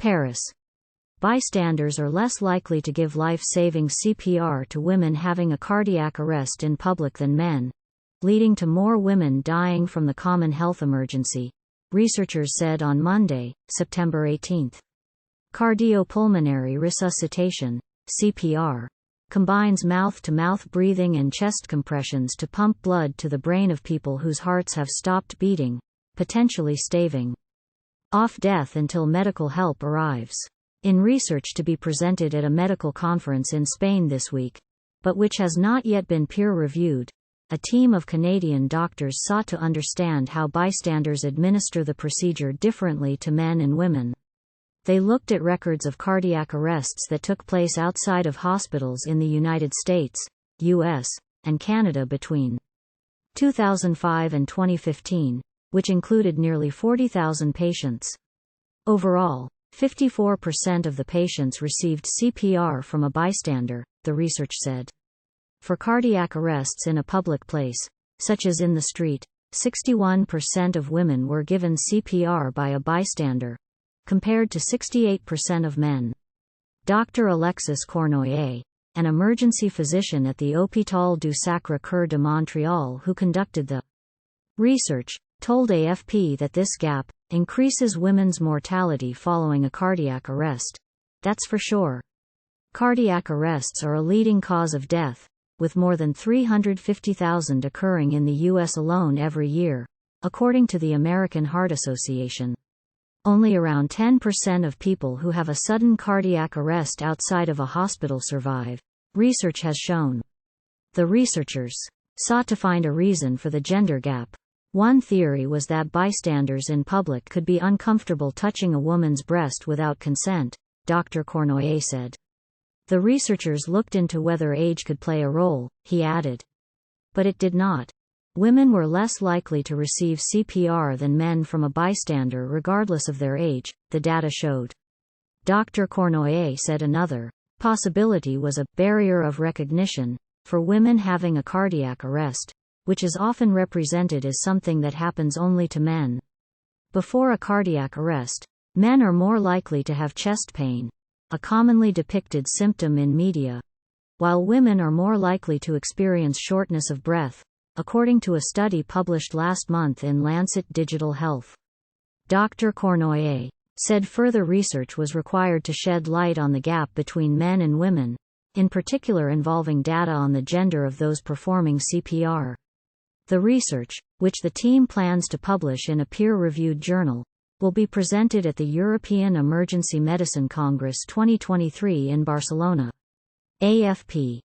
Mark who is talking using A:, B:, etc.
A: Paris. Bystanders are less likely to give life-saving CPR to women having a cardiac arrest in public than men, leading to more women dying from the common health emergency, researchers said on Monday, September 18. Cardiopulmonary resuscitation, CPR, combines mouth-to-mouth breathing and chest compressions to pump blood to the brain of people whose hearts have stopped beating, potentially staving off death until medical help arrives. In research to be presented at a medical conference in Spain this week, but which has not yet been peer-reviewed, a team of Canadian doctors sought to understand how bystanders administer the procedure differently to men and women. They looked at records of cardiac arrests that took place outside of hospitals in the United States, U.S., and Canada between 2005 and 2015, which included nearly 40,000 patients. Overall, 54% of the patients received CPR from a bystander, the research said. For cardiac arrests in a public place, such as in the street, 61% of women were given CPR by a bystander, compared to 68% of men. Dr. Alexis Cournoyer, an emergency physician at the Hôpital du Sacré-Cœur de Montréal who conducted the research, told AFP that this gap increases women's mortality following a cardiac arrest. That's for sure. Cardiac arrests are a leading cause of death, with more than 350,000 occurring in the U.S. alone every year, according to the American Heart Association. Only around 10% of people who have a sudden cardiac arrest outside of a hospital survive, research has shown. The researchers sought to find a reason for the gender gap. One theory was that bystanders in public could be uncomfortable touching a woman's breast without consent, Dr. Cournoyer said. The researchers looked into whether age could play a role, he added. But it did not. Women were less likely to receive CPR than men from a bystander regardless of their age, the data showed. Dr. Cournoyer said another possibility was a barrier of recognition for women having a cardiac arrest, which is often represented as something that happens only to men. Before a cardiac arrest, men are more likely to have chest pain, a commonly depicted symptom in media, while women are more likely to experience shortness of breath, according to a study published last month in Lancet Digital Health. Dr. Cournoyer said further research was required to shed light on the gap between men and women, in particular involving data on the gender of those performing CPR. The research, which the team plans to publish in a peer-reviewed journal, will be presented at the European Emergency Medicine Congress 2023 in Barcelona. AFP